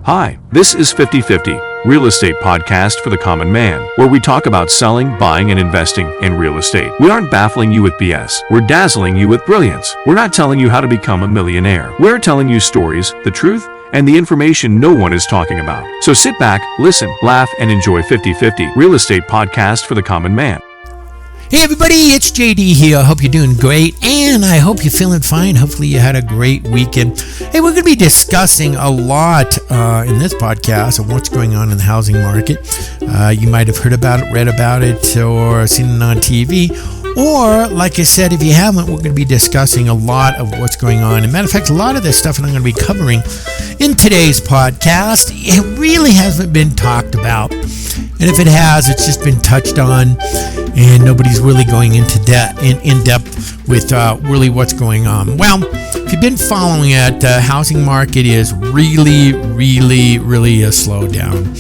Hi, this is 50/50, real estate podcast for the common man, where we talk about selling, buying, and investing in real estate. We aren't baffling you with BS. We're dazzling you with brilliance. We're not telling you how to become a millionaire. We're telling you stories, the truth, and the information no one is talking about. So sit back, listen, laugh, and enjoy 50/50, real estate podcast for the common man. Hey everybody, it's JD here. I hope you're doing great, and I hope you're feeling fine. Hopefully you had a great weekend. Hey, we're going to be discussing a lot in this podcast of what's going on in the housing market. You might have heard about it, read about it, or seen it on TV. Or, like I said, if you haven't, we're going to be discussing a lot of what's going on. As a matter of fact, a lot of this stuff that I'm going to be covering in today's podcast, it really hasn't been talked about. And if it has, it's just been touched on, and nobody's really going into in depth with really what's going on. Well, if you've been following it, the housing market is really a slowdown.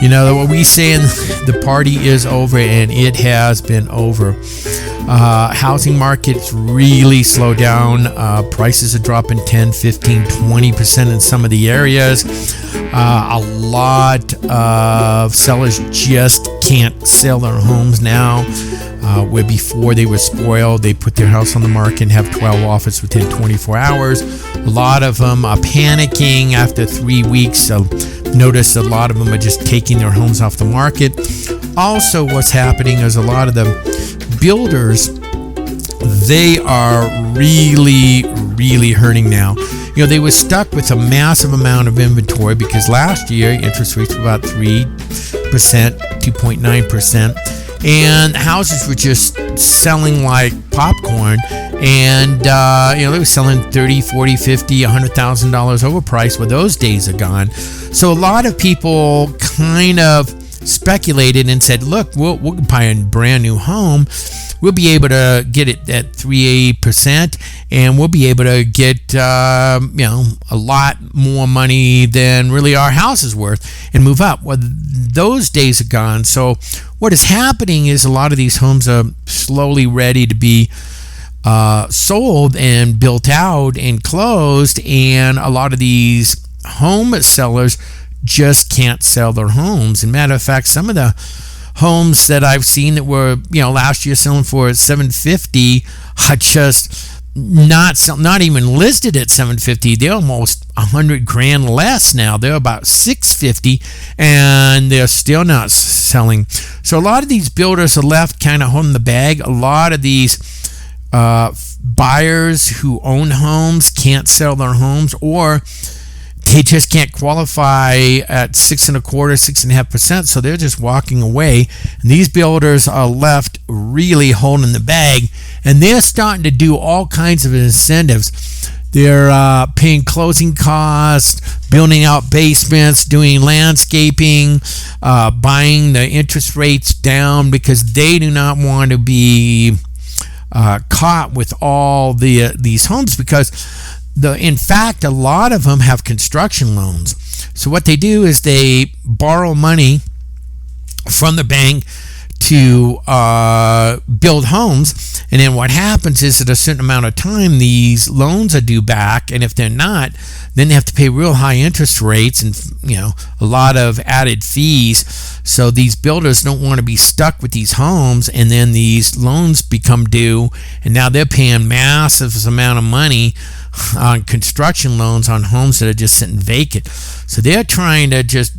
You know, what we say, the party is over, and it has been over. Housing market's really slowed down. Prices are dropping 10, 15, 20% in some of the areas. A lot of sellers just can't sell their homes now. Where before they were spoiled, they put their house on the market and have 12 offers within 24 hours. A lot of them are panicking after 3 weeks. So notice a lot of them are just taking their homes off the market. Also, what's happening is a lot of the builders, they are really hurting now. You know, they were stuck with a massive amount of inventory because last year interest rates were about 3%, 2.9%. And houses were just selling like popcorn, and they were selling $30, $40, $50, $100,000 overpriced. Well, those days are gone. So a lot of people kind of speculated and said, look, we'll buy a brand new home. We'll be able to get it at 3%, and we'll be able to get a lot more money than really our house is worth and move up. Well, those days are gone. So what is happening is a lot of these homes are slowly ready to be sold and built out and closed, and a lot of these home sellers just can't sell their homes. And matter of fact, some of the homes that I've seen that were last year selling for $750 are just not even listed at $750. They're almost $100,000 less now. They're about $650, and they're still not selling. So a lot of these builders are left kind of holding the bag. A lot of these buyers who own homes can't sell their homes, or they just can't qualify at 6.25%, 6.5%, so they're just walking away. And these builders are left really holding the bag, and they're starting to do all kinds of incentives. They're paying closing costs, building out basements, doing landscaping, buying the interest rates down because they do not want to be caught with all these homes, because in fact, a lot of them have construction loans. So what they do is they borrow money from the bank to build homes, and then what happens is at a certain amount of time these loans are due back, and if they're not, then they have to pay real high interest rates and a lot of added fees. So these builders don't want to be stuck with these homes, and then these loans become due, and now they're paying massive amount of money on construction loans on homes that are just sitting vacant. So they're trying to just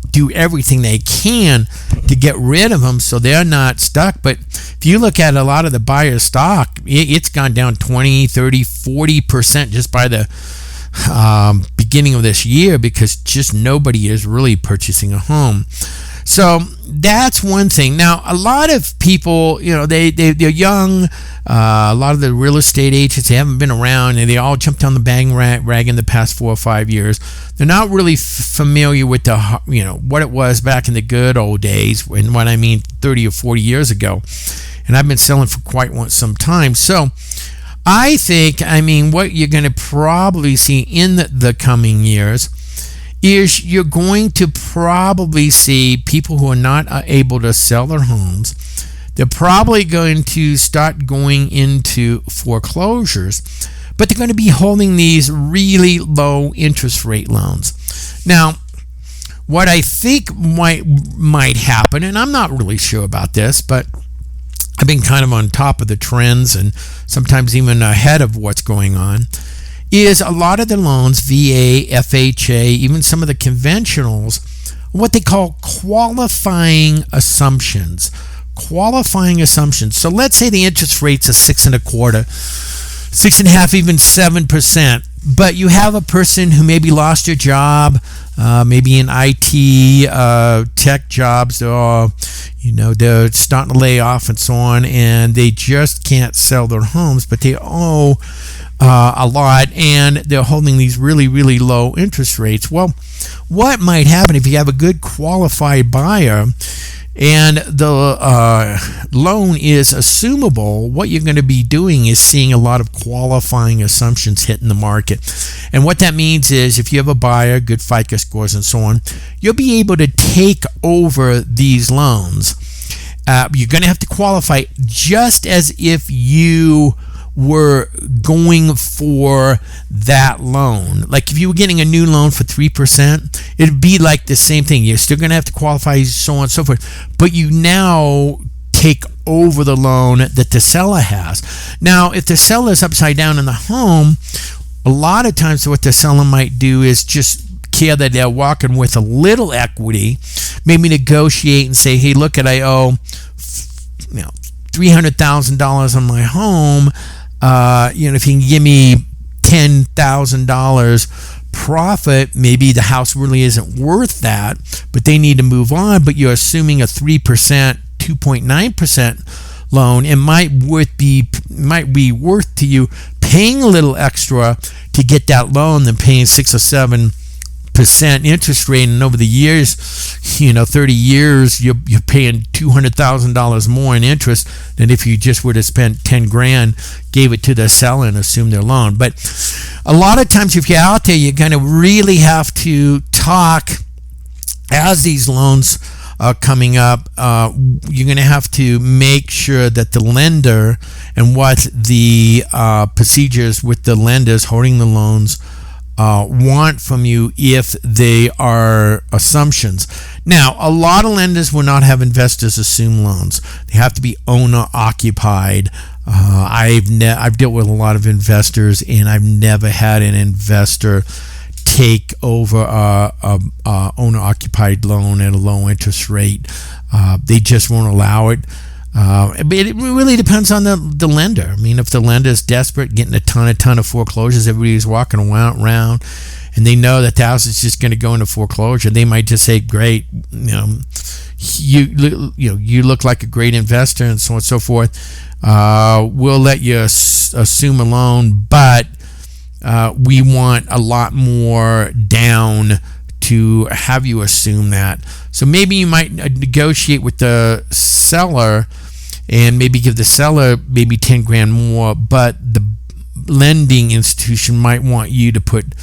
do everything they can to get rid of them so they're not stuck. But if you look at a lot of the buyer stock, it's gone down 20, 30, 40% just by the beginning of this year, because just nobody is really purchasing a home. So that's one thing. Now, a lot of people, they're young. A lot of the real estate agents, they haven't been around, and they all jumped on the bandwagon in the past 4 or 5 years. They're not really familiar with what it was back in the good old days, and what I mean 30 or 40 years ago. And I've been selling for quite some time. So I think, what you're going to probably see in the coming years is you're going to probably see people who are not able to sell their homes. They're probably going to start going into foreclosures. but they're going to be holding these really low interest rate loans. Now, what I think might happen, and I'm not really sure about this, but I've been kind of on top of the trends and sometimes even ahead of what's going on, is a lot of the loans, VA, FHA, even some of the conventionals, what they call qualifying assumptions. Qualifying assumptions. So let's say the interest rate's a 6.25%, 6.5%, even 7%. But you have a person who maybe lost their job, maybe in IT, tech jobs. They're starting to lay off and so on, and they just can't sell their homes, but they owe a lot, and they're holding these really, really low interest rates. Well, what might happen if you have a good qualified buyer and the loan is assumable? What you're going to be doing is seeing a lot of qualifying assumptions hitting the market. And what that means is if you have a buyer, good FICO scores and so on, you'll be able to take over these loans. You're going to have to qualify just as if you were going for that loan. Like if you were getting a new loan for 3%, it'd be like the same thing. You're still going to have to qualify, so on and so forth. But you now take over the loan that the seller has. Now, if the seller is upside down in the home, a lot of times what the seller might do is just care that they're walking with a little equity, maybe negotiate and say, hey, look, I owe $300,000 on my home. If you can give me $10,000 profit, maybe the house really isn't worth that, but they need to move on. But you're assuming a 3%, 2.9% loan. It might be worth to you paying a little extra to get that loan than paying 6 or 7% interest rate, and over the years, 30 years, you're paying $200,000 more in interest than if you just would have spent 10 grand, gave it to the seller and assumed their loan. But a lot of times, if you're out there, you're going to really have to talk as these loans are coming up. You're going to have to make sure that the lender and what the procedures with the lenders holding the loans want from you if they are assumptions. Now, a lot of lenders will not have investors assume loans. They have to be owner occupied. I've dealt with a lot of investors, and I've never had an investor take over a owner occupied loan at a low interest rate. They just won't allow it. But it really depends on the lender. I mean, if the lender is desperate, getting a ton of foreclosures, everybody's walking around, and they know that the house is just going to go into foreclosure, they might just say, "Great, you look like a great investor," and so on and so forth. We'll let you assume a loan, but we want a lot more down to have you assume that. So maybe you might negotiate with the seller and maybe give the seller maybe 10 grand more, but the lending institution might want you to put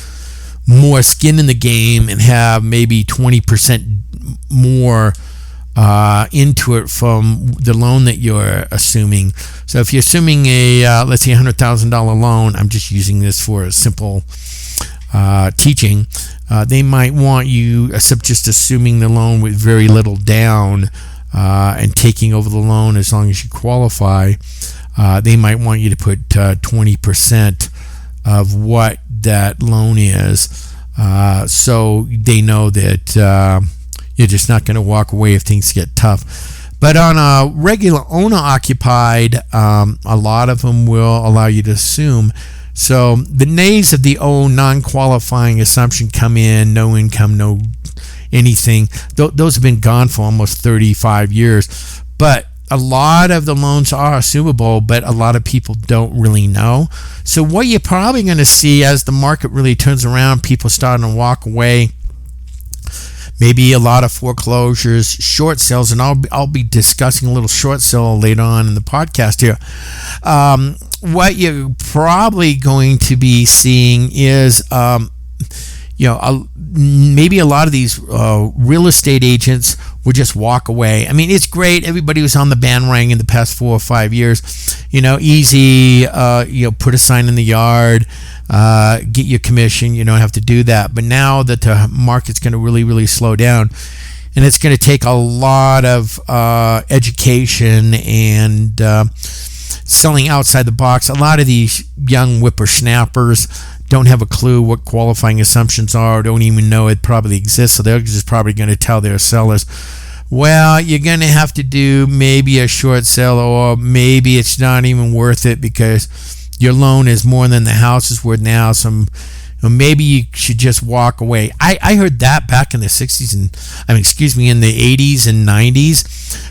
more skin in the game and have maybe 20% more into it from the loan that you're assuming. So if you're assuming a let's say $100,000 loan, I'm just using this for a simple teaching, they might want you just assuming the loan with very little down and taking over the loan as long as you qualify. They might want you to put 20% of what that loan is, so they know that you're just not going to walk away if things get tough. But on a regular owner-occupied, a lot of them will allow you to assume. So the nays of the old non-qualifying assumption come in, no income, no anything. Those have been gone for almost 35 years. But a lot of the loans are assumable, but a lot of people don't really know. So what you're probably going to see as the market really turns around, people starting to walk away, maybe a lot of foreclosures, short sales, and I'll be discussing a little short sale later on in the podcast here. What you're probably going to be seeing is maybe a lot of these real estate agents would just walk away. I mean, it's great. Everybody was on the bandwagon in the past 4 or 5 years. Easy. Put a sign in the yard, get your commission. You don't have to do that. But now that the market's going to really, really slow down, and it's going to take a lot of education and selling outside the box. A lot of these young whippersnappers don't have a clue what qualifying assumptions are, don't even know it probably exists, so they're just probably going to tell their sellers, well, you're going to have to do maybe a short sale, or maybe it's not even worth it because your loan is more than the house is worth now, so maybe you should just walk away. I heard that back in the 60s in the 80s and 90s,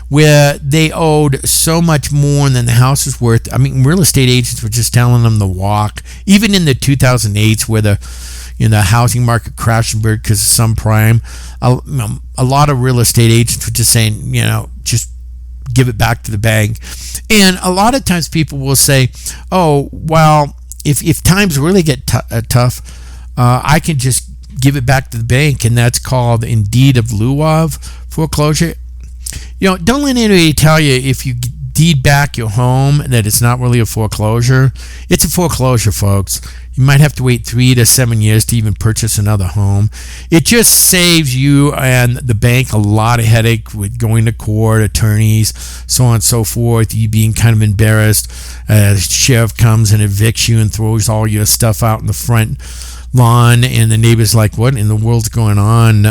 where they owed so much more than the house was worth. I mean, real estate agents were just telling them to walk. Even in the 2008s, where the housing market crashed and burned because of subprime, a lot of real estate agents were just saying, just give it back to the bank. And a lot of times people will say, oh, well, if times really get tough, I can just give it back to the bank, and that's called in deed of lieu of foreclosure. Don't let anybody tell you if you deed back your home that it's not really a foreclosure. It's a foreclosure, folks. You might have to wait 3 to 7 years to even purchase another home. It just saves you and the bank a lot of headache with going to court, attorneys, so on and so forth. You being kind of embarrassed. The sheriff comes and evicts you and throws all your stuff out in the front lawn, and the neighbor's like, what in the world's going on?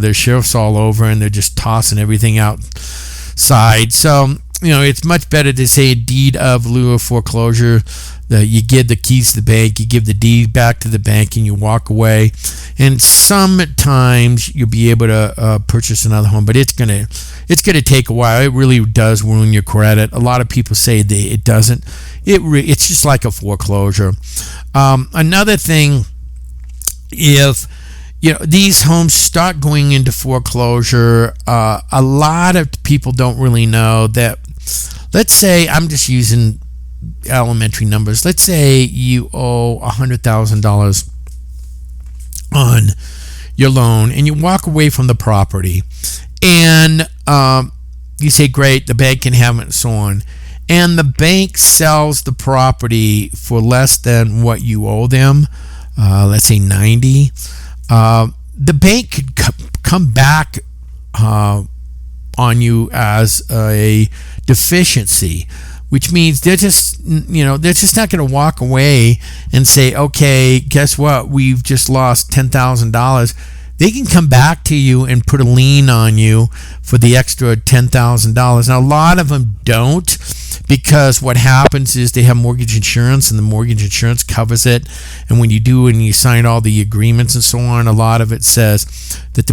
There's sheriffs all over, and they're just tossing everything outside. So it's much better to say a deed of lieu of foreclosure. You give the keys to the bank, you give the deed back to the bank, and you walk away. And sometimes you'll be able to purchase another home, but it's gonna take a while. It really does ruin your credit. A lot of people say it doesn't. It's just like a foreclosure. Another thing, if these homes start going into foreclosure, a lot of people don't really know that. Let's say, I'm just using elementary numbers. Let's say you owe $100,000 on your loan, and you walk away from the property, and you say, great, the bank can have it, and so on. And the bank sells the property for less than what you owe them. Let's say 90. The bank could come back on you as a deficiency, which means they're just not going to walk away and say, okay, guess what? We've just lost $10,000. They can come back to you and put a lien on you for the extra $10,000. Now, a lot of them don't, because what happens is they have mortgage insurance, and the mortgage insurance covers it. And when you do, and you sign all the agreements and so on, a lot of it says that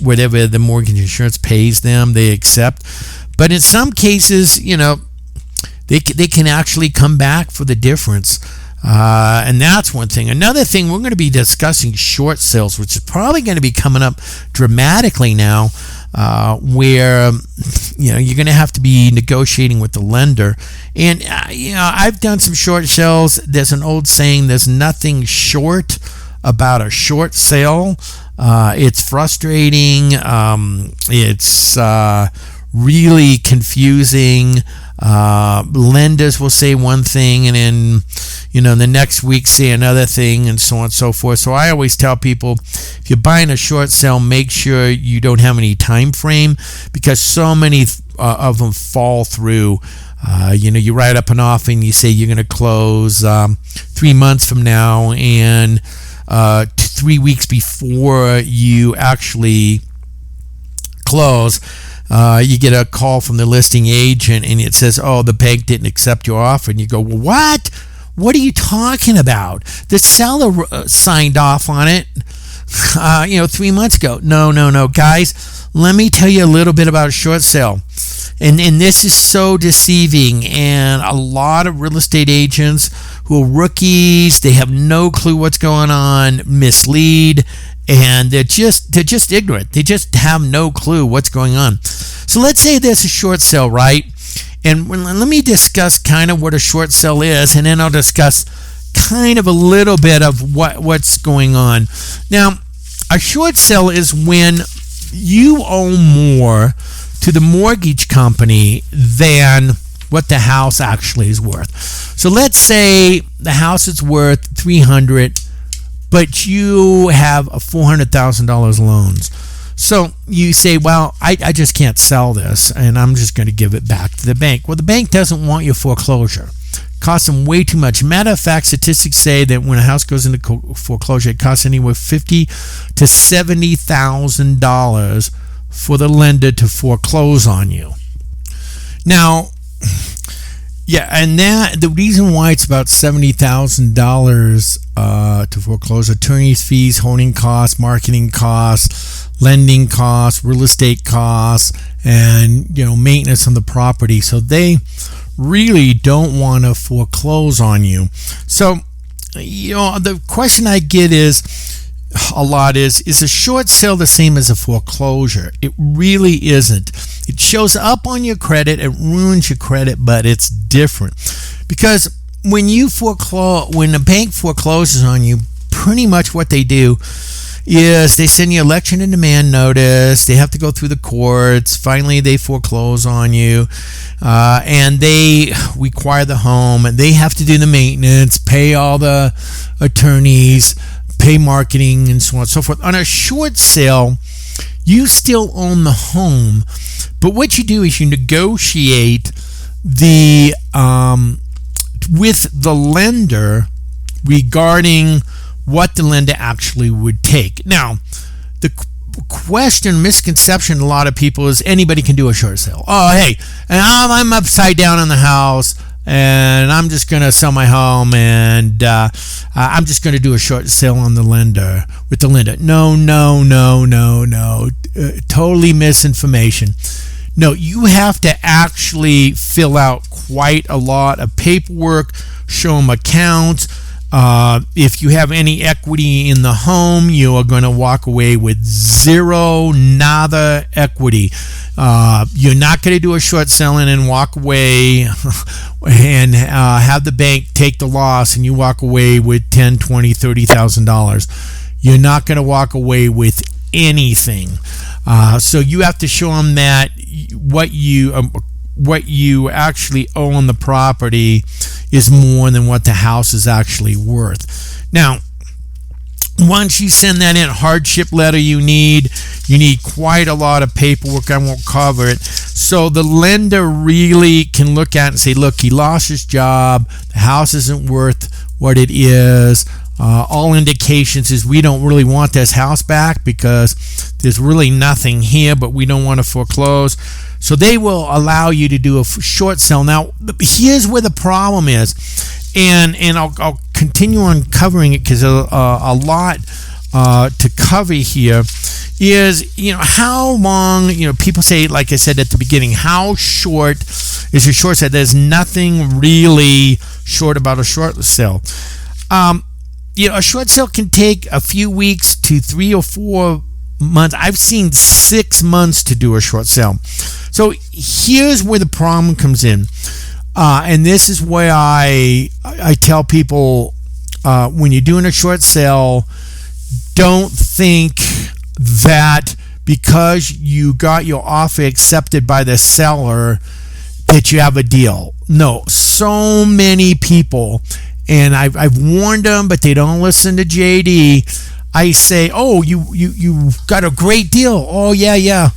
whatever the mortgage insurance pays them, they accept. But in some cases, they can actually come back for the difference. And that's one thing. Another thing, we're going to be discussing short sales, which is probably going to be coming up dramatically now, where you're going to have to be negotiating with the lender. And I've done some short sales. There's an old saying, there's nothing short about a short sale. It's frustrating. It's really confusing. Lenders will say one thing, and then the next week say another thing, and so on and so forth. So I always tell people, if you're buying a short sale, make sure you don't have any time frame, because so many of them fall through. You write up an offer and you say you're going to close 3 months from now, and 3 weeks before you actually close, you get a call from the listing agent, and it says, oh, the bank didn't accept your offer. And you go, well, what? What are you talking about? The seller signed off on it 3 months ago. No, guys, let me tell you a little bit about a short sale. And this is so deceiving, and a lot of real estate agents who are rookies, they have no clue what's going on, mislead, and they're just ignorant. They just have no clue what's going on. So let's say there's a short sale, right? And let me discuss kind of what a short sale is, and then I'll discuss kind of a little bit of what's going on. Now, A short sale is when you owe more to the mortgage company than what the house actually is worth. So let's say the house is worth $300,000, but you have a $400,000 loans. So you say, well, I just can't sell this, and I'm just going to give it back to the bank. Well, the bank doesn't want your foreclosure. It costs them way too much. Matter of fact, statistics say that when a house goes into foreclosure, it costs anywhere $50,000 to $70,000 for the lender to foreclose on you. Now, yeah, and that the reason why it's about $70,000 to foreclose: attorney's fees, holding costs, marketing costs, lending costs, real estate costs, and maintenance on the property. So they really don't want to foreclose on you. So the question I get is a short sale the same as a foreclosure? It really isn't. It shows up on your credit, it ruins your credit, but it's different. Because when a bank forecloses on you, pretty much what they do is they send you election and demand notice. They have to go through the courts. Finally, they foreclose on you, and they require the home, and they have to do the maintenance, pay all the attorneys, pay marketing, and so on and so forth. On a short sale, you still own the home, but what you do is you negotiate with the lender regarding what the lender actually would take. Now, the misconception a lot of people is anybody can do a short sale. Oh, hey, and I'm upside down on the house, and I'm just going to sell my home, and I'm just going to do a short sale on the lender with the lender. No. Totally misinformation. No, you have to actually fill out quite a lot of paperwork, show them accounts. If you have any equity in the home, you are going to walk away with nada equity. You're not going to do a short selling and walk away and have the bank take the loss and you walk away with $10,000, $20,000, $30,000. You're not going to walk away with anything. So you have to show them that what you actually owe on the property is more than what the house is actually worth. Now, once you send that in, hardship letter you need quite a lot of paperwork. I won't cover it. So the lender really can look at it and say, look, he lost his job. The house isn't worth what it is. All indications is we don't really want this house back because there's really nothing here, but we don't want to foreclose. So they will allow you to do a short sale. Now, here's where the problem is, and I'll continue on covering it because a lot to cover here is, how long, people say, like I said at the beginning, how short is a short sale? There's nothing really short about a short sale. A short sale can take a few weeks to 3 or 4 months. I've seen 6 months to do a short sale. So here's where the problem comes in. And this is where I tell people, when you're doing a short sale, don't think that because you got your offer accepted by the seller that you have a deal. No, so many people, and I've warned them, but they don't listen to JD. I say, oh, you got a great deal. Oh, yeah.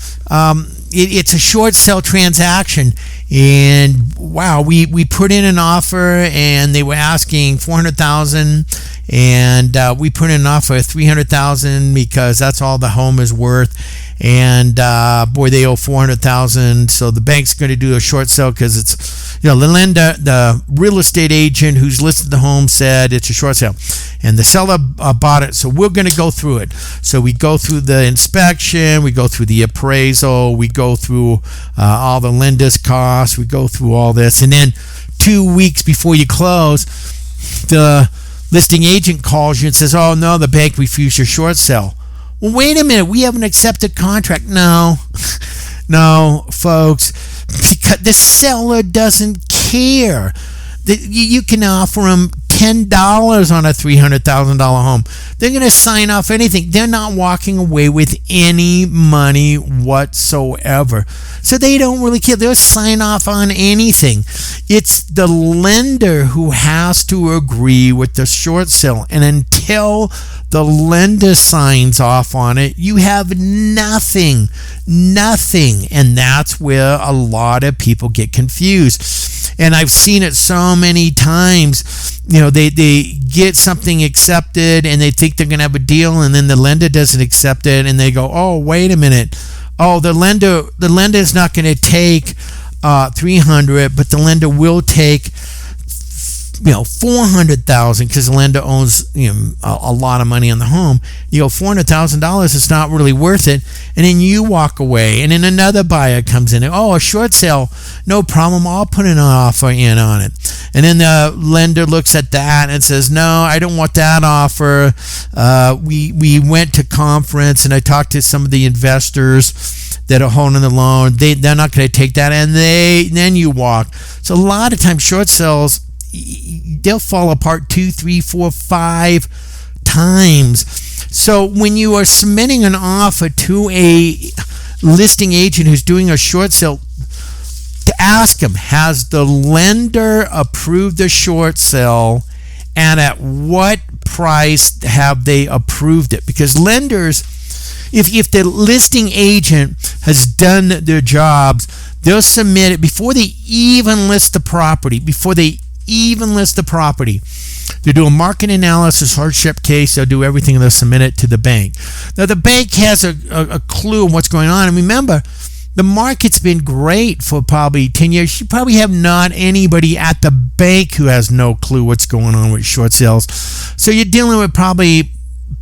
It's a short sale transaction, and wow, we put in an offer, and they were asking $400,000, and we put in an offer of $300,000 because that's all the home is worth. And boy, they owe $400,000, so the bank's going to do a short sale because it's, the lender, the real estate agent who's listed the home said it's a short sale, and the seller bought it. So we're going to go through it. So we go through the inspection, we go through the appraisal, we go through all the lender's costs, we go through all this, and then 2 weeks before you close, the listing agent calls you and says, oh no, the bank refused your short sale. Well, wait a minute, we have an accepted contract. No, folks, because the seller doesn't care. You can offer them $10 on a $300,000 home. They're going to sign off anything. They're not walking away with any money whatsoever. So they don't really care. They'll sign off on anything. It's the lender who has to agree with the short sale. And until the lender signs off on it, you have nothing. And that's where a lot of people get confused. And I've seen it so many times. They get something accepted and they think they're going to have a deal, and then the lender doesn't accept it, and they go, oh, wait a minute. Oh, the lender is not going to take $300, but the lender will take $400,000 because the lender owns a lot of money on the home. $400,000 is not really worth it, and then you walk away, and then another buyer comes in. Oh, a short sale, no problem. I'll put an offer in on it, and then the lender looks at that and says, no, I don't want that offer. We went to conference and I talked to some of the investors that are holding the loan. They're not going to take that, and then you walk. So a lot of times short sales, they'll fall apart 2, 3, 4, 5 times. So when you are submitting an offer to a listing agent who's doing a short sale, to ask them, has the lender approved the short sale, and at what price have they approved it? Because lenders, if the listing agent has done their jobs, they'll submit it before they even list the property. They do a market analysis, hardship case. They'll do everything, and they'll submit it to the bank. Now, the bank has a clue on what's going on. And remember, the market's been great for probably 10 years. You probably have not anybody at the bank who has no clue what's going on with short sales. So you're dealing with probably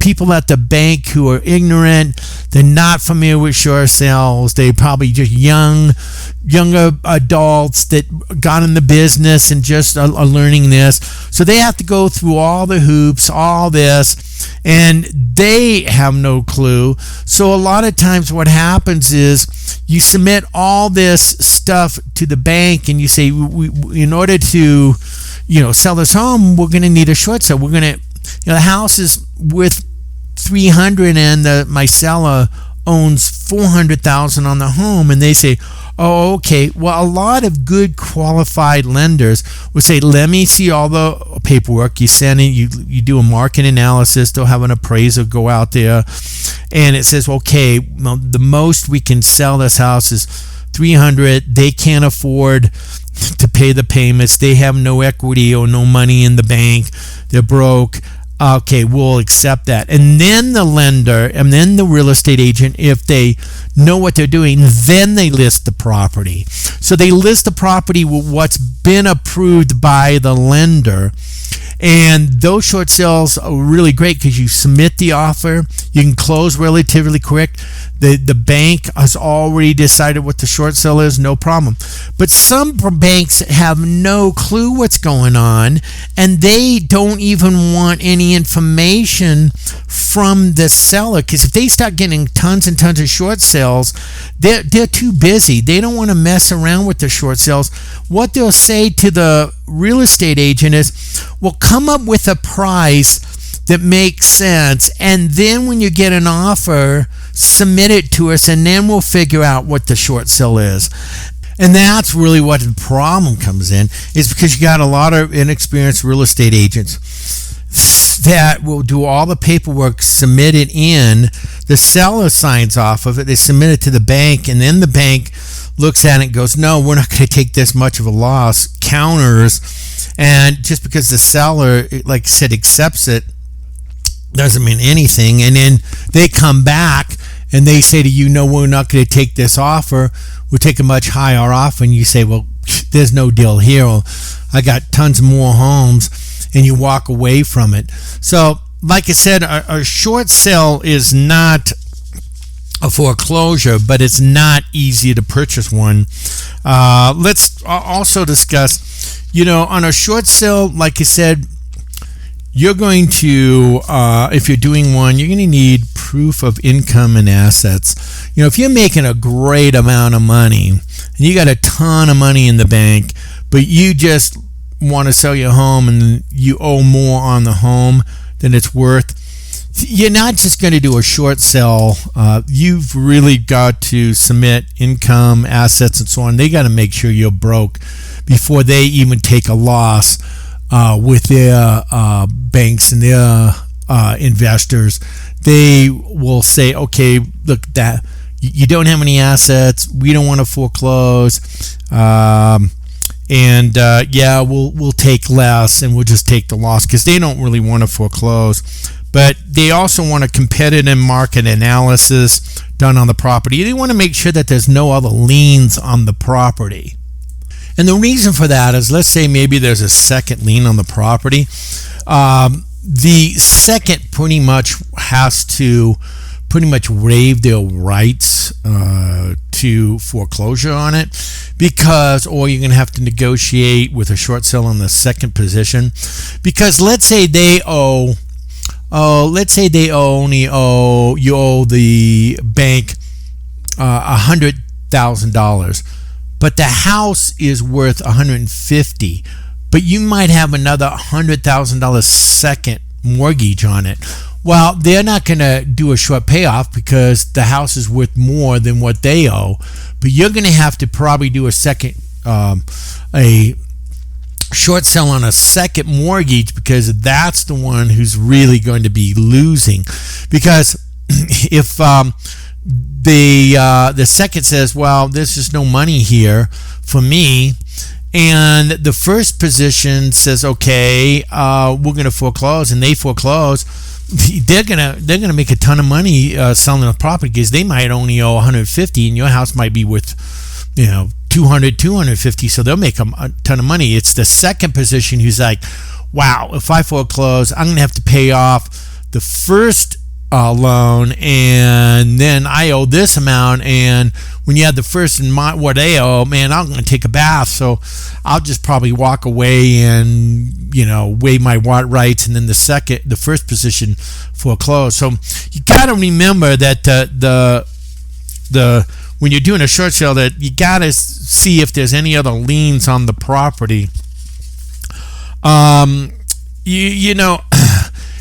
people at the bank who are ignorant. They're not familiar with short sales. They're probably just younger adults that got in the business and just are learning this. So they have to go through all the hoops, all this, and they have no clue. So a lot of times what happens is you submit all this stuff to the bank and you say, in order to sell this home, we're going to need a short sale. We're going to, the house is worth $300 and my seller owns $400,000 on the home, and they say, oh, okay. Well, a lot of good qualified lenders will say, let me see all the paperwork. You send it, you do a market analysis. They'll have an appraiser go out there, and it says, okay, well, the most we can sell this house is $300. They can't afford to pay the payments. They have no equity or no money in the bank. They're broke. Okay, we'll accept that. And then the lender and then the real estate agent, if they know what they're doing, then they list the property. So they list the property with what's been approved by the lender. And those short sales are really great because you submit the offer, you can close relatively quick. The bank has already decided what the short sale is, no problem. But some banks have no clue what's going on, and they don't even want any information from the seller, because if they start getting tons and tons of short sales, they're too busy. They don't want to mess around with the short sales. What they'll say to the real estate agent is, well, come up with a price that makes sense, and then when you get an offer, submit it to us, and then we'll figure out what the short sale is. And that's really what the problem comes in, is because you got a lot of inexperienced real estate agents that will do all the paperwork, submit it in, the seller signs off of it, they submit it to the bank, and then the bank looks at it and goes, no, we're not going to take this much of a loss, counters, and just because the seller, like I said, accepts it, doesn't mean anything. And then they come back and they say to you, no, we're not going to take this offer, we'll take a much higher offer. And you say, well, there's no deal here, well, I got tons more homes, and you walk away from it. So like I said, a short sale is not a foreclosure, but it's not easy to purchase one. Let's also discuss, on a short sale, like I said, you're going to, if you're doing one, you're going to need proof of income and assets. If you're making a great amount of money and you got a ton of money in the bank, but you just want to sell your home and you owe more on the home than it's worth, you're not just going to do a short sell. You've really got to submit income, assets, and so on. They got to make sure you're broke before they even take a loss with their banks and their investors. They will say, okay, look, that you don't have any assets. We don't want to foreclose. We'll take less and we'll just take the loss, because they don't really want to foreclose. But they also want a competitive market analysis done on the property. They want to make sure that there's no other liens on the property. And the reason for that is, let's say maybe there's a second lien on the property. The second pretty much has to waive their rights to foreclosure on it, or you're going to have to negotiate with a short sale on the second position. Because let's say you owe the bank $100,000, but the house is worth $150,000, but you might have another $100,000 second mortgage on it. Well, they're not going to do a short payoff because the house is worth more than what they owe, but you're going to have to probably do a short sell on a second mortgage, because that's the one who's really going to be losing. Because if the second says, well, there's just no money here for me, and the first position says, okay, we're going to foreclose, and they foreclose, they're gonna make a ton of money selling the property, because they might only owe $150,000 and your house might be worth $250,000, so they'll make a ton of money. It's the second position who's like, wow, if I foreclose, I'm gonna have to pay off the first loan, and then I owe this amount, and when you have the first and what they owe, man, I'm going to take a bath, so I'll just probably walk away and waive my rights, and then the first position foreclose. So you got to remember that the when you're doing a short sale, that you got to see if there's any other liens on the property.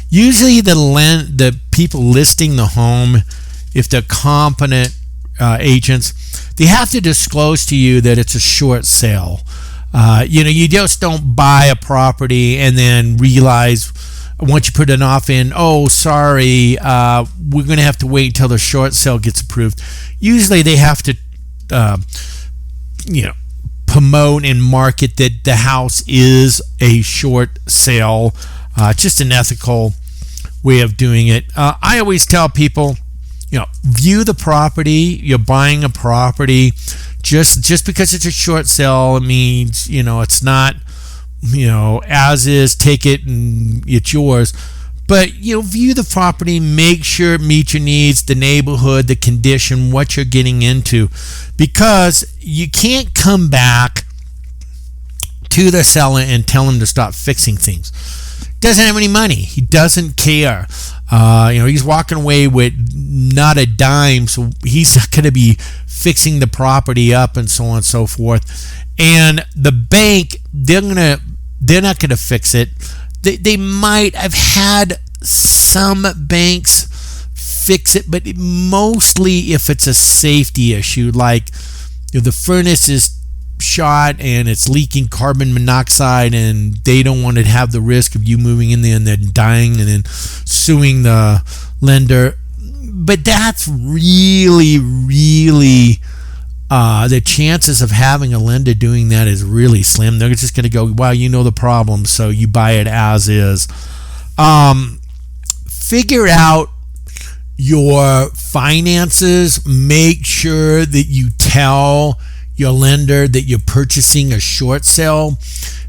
Usually the people listing the home, if they're competent agents, they have to disclose to you that it's a short sale. You just don't buy a property and then realize once you put an offer in, oh, sorry, we're going to have to wait until the short sale gets approved. Usually they have to, promote and market that the house is a short sale. Just an ethical way of doing it. I always tell people, view the property. You're buying a property. Just because it's a short sale, it means, it's not, as is, take it and it's yours. But, view the property, make sure it meets your needs, the neighborhood, the condition, what you're getting into. Because you can't come back to the seller and tell him to stop fixing things. Doesn't have any money. He doesn't care. He's walking away with not a dime, so he's not going to be fixing the property up and so on and so forth. And the bank, they're not going to fix it. They might have had some banks fix it, but mostly if it's a safety issue, like the furnace is shot and it's leaking carbon monoxide, and they don't want to have the risk of you moving in there and then dying and then suing the lender. But that's really the chances of having a lender doing that is really slim. They're just going to go, well, the problem, so you buy it as is. Figure out your finances. Make sure that you tell your lender that you're purchasing a short sale,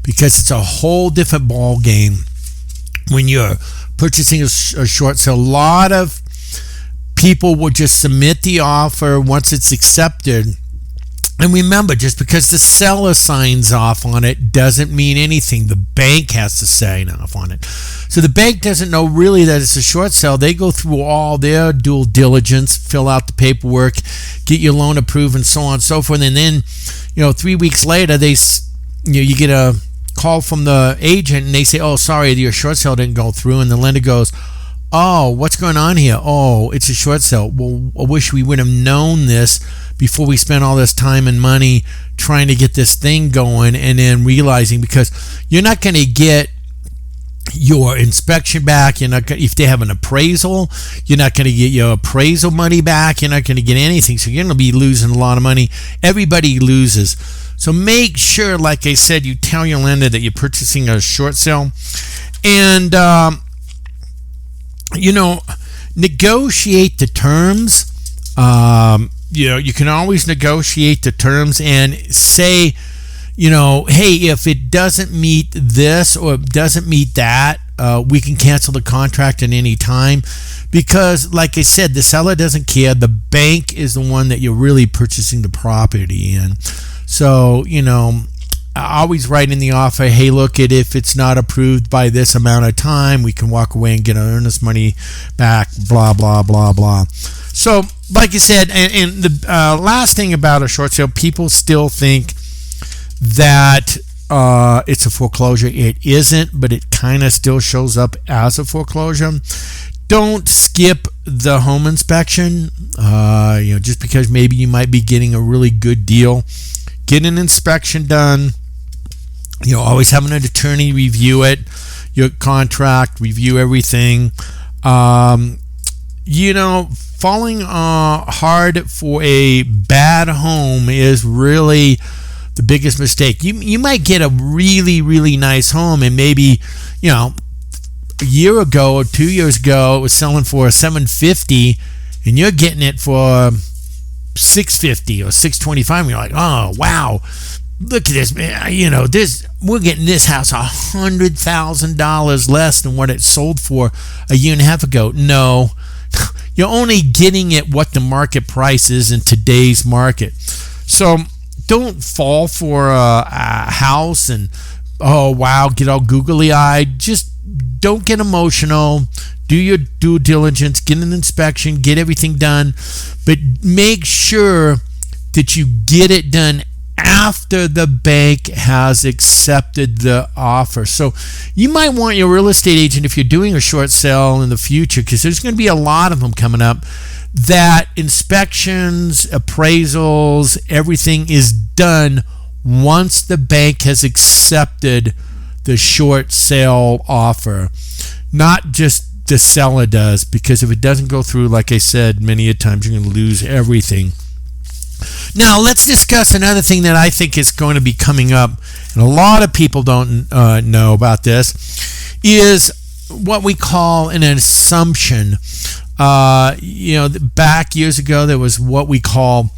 because it's a whole different ball game when you're purchasing a short sale. A lot of people will just submit the offer once it's accepted. And remember, just because the seller signs off on it doesn't mean anything. The bank has to sign off on it. So the bank doesn't know really that it's a short sale. They go through all their due diligence, fill out the paperwork, get your loan approved, and so on and so forth. And then, 3 weeks later, you get a call from the agent and they say, oh, sorry, your short sale didn't go through. And the lender goes, oh, what's going on here? Oh, it's a short sale. Well, I wish we would have known this before we spent all this time and money trying to get this thing going, and then realizing, because you're not going to get your inspection back. You're not gonna, if they have an appraisal, you're not going to get your appraisal money back. You're not going to get anything. So you're going to be losing a lot of money. Everybody loses. So make sure, like I said, you tell your lender that you're purchasing a short sale, and negotiate the terms. You can always negotiate the terms and say, hey, if it doesn't meet this or it doesn't meet that, we can cancel the contract at any time. Because, like I said, the seller doesn't care. The bank is the one that you're really purchasing the property in. So, I always write in the offer, hey, look, if it's not approved by this amount of time, we can walk away and get our earnest money back, blah, blah, blah, blah. So, like I said, and the last thing about a short sale, people still think that it's a foreclosure. It isn't, but it kind of still shows up as a foreclosure. Don't skip the home inspection, just because maybe you might be getting a really good deal. Get an inspection done. Always have an attorney review it, your contract, review everything. Falling hard for a bad home is really the biggest mistake. You might get a really, really nice home, and maybe, a year ago or 2 years ago it was selling for $750, and you're getting it for $650 or $625, and you're like, oh wow, look at this, man. We're getting this house $100,000 less than what it sold for a year and a half ago. No, you're only getting it what the market price is in today's market. So don't fall for a house and, oh wow, get all googly eyed. Just don't get emotional. Do your due diligence, get an inspection, get everything done, but make sure that you get it done after the bank has accepted the offer. So you might want your real estate agent, if you're doing a short sale in the future, because there's going to be a lot of them coming up, that inspections, appraisals, everything is done once the bank has accepted the short sale offer. Not just the seller does, because if it doesn't go through, like I said, many a times you're going to lose everything. Now let's discuss another thing that I think is going to be coming up, and a lot of people don't know about this, is what we call an assumption. Back years ago there was what we call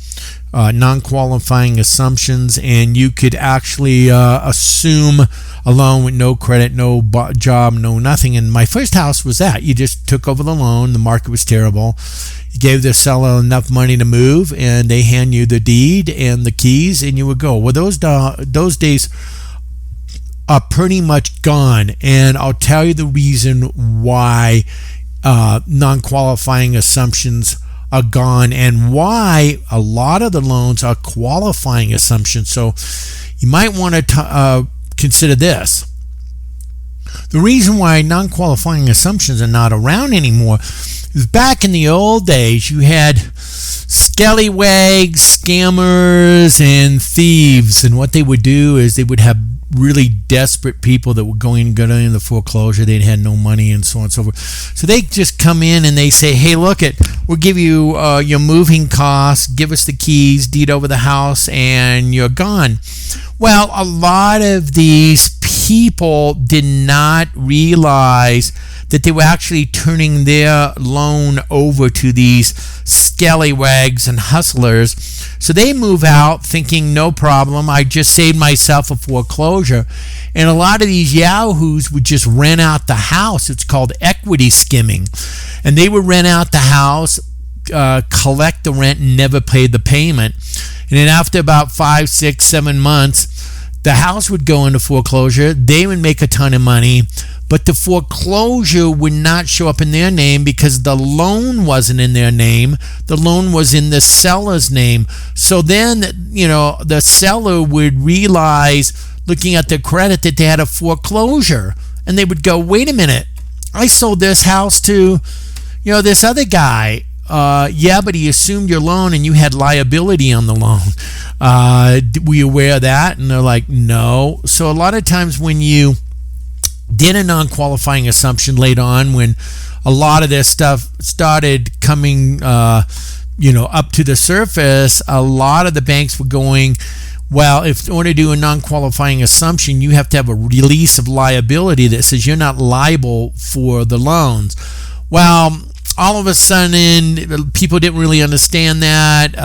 non-qualifying assumptions, and you could actually assume a loan with no credit, no job, no nothing. And my first house was that. You just took over the loan. The market was terrible. You gave the seller enough money to move, and they hand you the deed and the keys, and you would go. Well, those days are pretty much gone, and I'll tell you the reason why non-qualifying assumptions are gone, and why a lot of the loans are qualifying assumptions. So you might want to consider this. The reason why non-qualifying assumptions are not around anymore is back in the old days you had scallywags, scammers, and thieves, and what they would do is they would have really desperate people that were going to go into foreclosure. They had no money and so on and so forth. So they just come in and they say, hey, we'll give you your moving costs, give us the keys, deed over the house, and you're gone. Well, a lot of these people did not realize that they were actually turning their loan over to these scallywags and hustlers. So they move out thinking, no problem, I just saved myself a foreclosure. And a lot of these yahoos would just rent out the house. It's called equity skimming. And they would rent out the house, collect the rent, and never pay the payment. And then after about 5, 6, 7 months, the house would go into foreclosure. They would make a ton of money, but the foreclosure would not show up in their name because the loan wasn't in their name. The loan was in the seller's name. So then, the seller would realize, looking at their credit, that they had a foreclosure. And they would go, wait a minute, I sold this house to, this other guy. Yeah, but he assumed your loan and you had liability on the loan. Were you aware of that? And they're like, no. So a lot of times when you did a non-qualifying assumption later on, when a lot of this stuff started coming, up to the surface, a lot of the banks were going, well, if in order to do a non-qualifying assumption, you have to have a release of liability that says you're not liable for the loans. Well, all of a sudden, people didn't really understand that.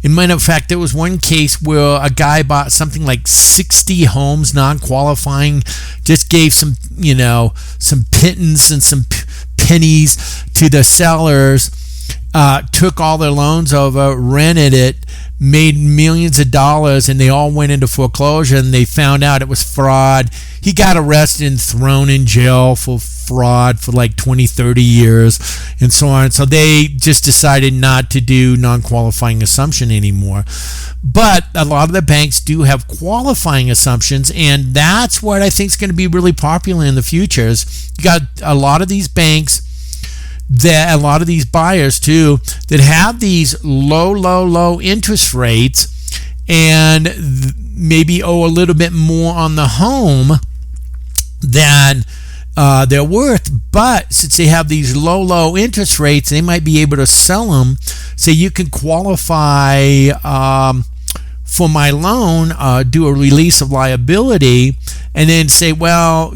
In matter of fact, there was one case where a guy bought something like 60 homes non-qualifying, just gave some pittance and some pennies to the sellers, took all their loans over, rented it, made millions of dollars, and they all went into foreclosure, and they found out it was fraud. He got arrested and thrown in jail for fraud for like 20, 30 years, and so on. So they just decided not to do non-qualifying assumption anymore. But a lot of the banks do have qualifying assumptions, and that's what I think is going to be really popular in the future. You got a lot of these banks, that a lot of these buyers too, that have these low interest rates and maybe owe a little bit more on the home than they're worth. But since they have these low interest rates, they might be able to sell them. So you can qualify for my loan, do a release of liability, and then say, well,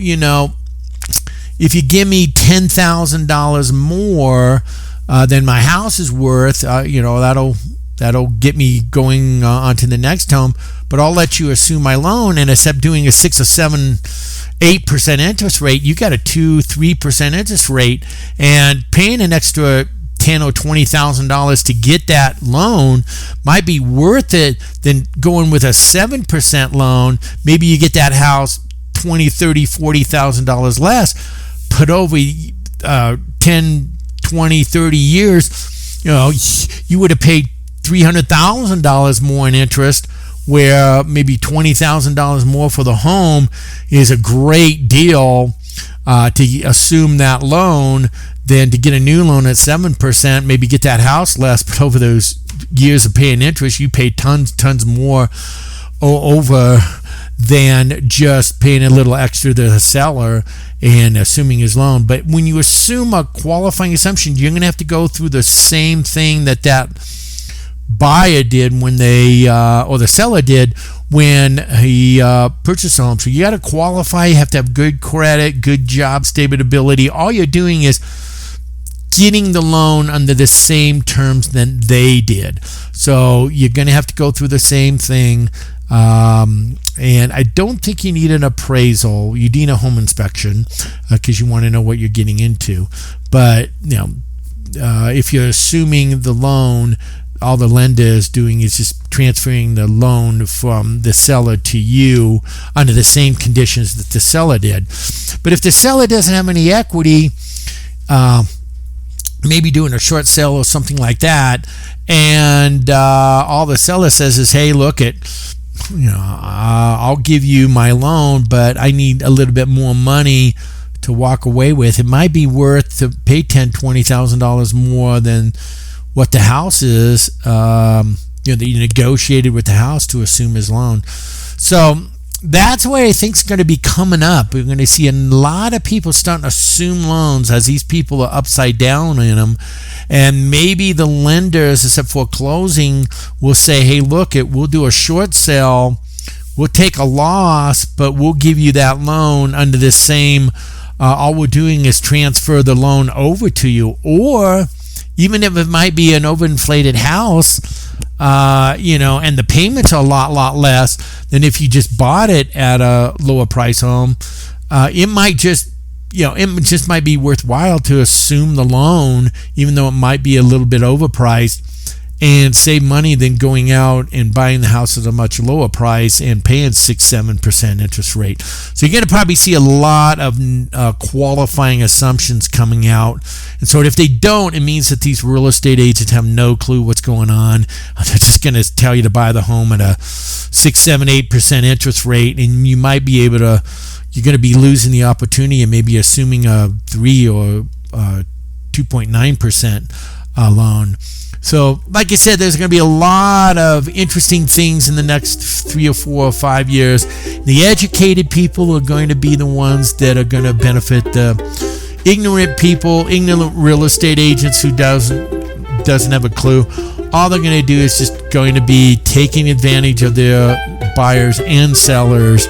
if you give me $10,000 more than my house is worth, that'll get me going on to the next home. But I'll let you assume my loan, and instead of doing a 6 or 7, 8% interest rate, you got a 2-3% interest rate, and paying an extra $10,000 or $20,000 to get that loan might be worth it than going with a 7% loan. Maybe you get that house $20,000, $30,000, $40,000 less. Put over 10, 20, 30 years, you would have paid $300,000 more in interest, where maybe $20,000 more for the home is a great deal to assume that loan than to get a new loan at 7%, maybe get that house less, but over those years of paying interest, you pay tons more over than just paying a little extra to the seller and assuming his loan. But when you assume a qualifying assumption, you're going to have to go through the same thing that buyer did when they, or the seller did when he purchased a home. So you got to qualify. You have to have good credit, good job stability. All you're doing is getting the loan under the same terms than they did. So you're going to have to go through the same thing. And I don't think you need an appraisal. You need a home inspection because you want to know what you're getting into. But if you're assuming the loan, all the lender is doing is just transferring the loan from the seller to you under the same conditions that the seller did. But if the seller doesn't have any equity, maybe doing a short sale or something like that, and all the seller says is, hey, look, I'll give you my loan, but I need a little bit more money to walk away with. It might be worth to pay $10,000, $20,000 more than what the house is, that you negotiated with the house to assume his loan. So that's what I think is going to be coming up. We're going to see a lot of people starting to assume loans as these people are upside down in them. And maybe the lenders, instead of foreclosing, will say, hey, look, we'll do a short sale. We'll take a loss, but we'll give you that loan under the same, all we're doing is transfer the loan over to you. Or even if it might be an overinflated house, and the payments are a lot less than if you just bought it at a lower price home, it might just, it just might be worthwhile to assume the loan, even though it might be a little bit overpriced, and save money than going out and buying the house at a much lower price and paying 6-7% interest rate. So you're going to probably see a lot of qualifying assumptions coming out. And so if they don't, it means that these real estate agents have no clue what's going on. They're just going to tell you to buy the home at a 6-8% interest rate, and you might be able to, you're going to be losing the opportunity and maybe assuming a 3 or 2.9% loan. So, like I said, there's going to be a lot of interesting things in the next 3 or 4 or 5 years. The educated people are going to be the ones that are going to benefit. The ignorant people, ignorant real estate agents who doesn't have a clue, all they're going to do is just going to be taking advantage of their buyers and sellers,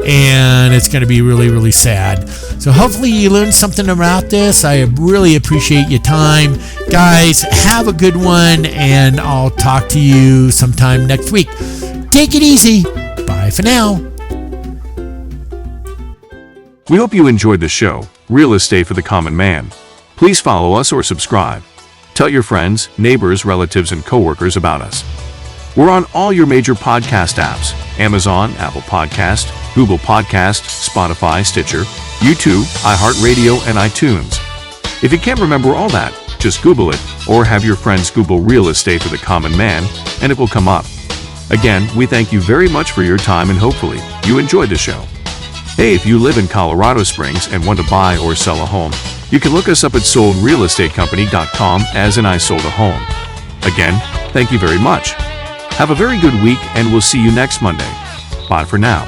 and it's going to be really, really sad. So hopefully you learned something about this. I really appreciate your time. Guys, have a good one, and I'll talk to you sometime next week. Take it easy. Bye for now. We hope you enjoyed the show, Real Estate for the Common Man. Please follow us or subscribe. Tell your friends, neighbors, relatives, and coworkers about us. We're on all your major podcast apps: Amazon, Apple Podcast, Google Podcast, Spotify, Stitcher, YouTube, iHeartRadio, and iTunes. If you can't remember all that, just Google it, or have your friends Google Real Estate for the Common Man, and it will come up. Again, we thank you very much for your time, and hopefully you enjoyed the show. Hey, if you live in Colorado Springs and want to buy or sell a home, you can look us up at soldrealestatecompany.com, as in I sold a home. Again, thank you very much. Have a very good week, and we'll see you next Monday. Bye for now.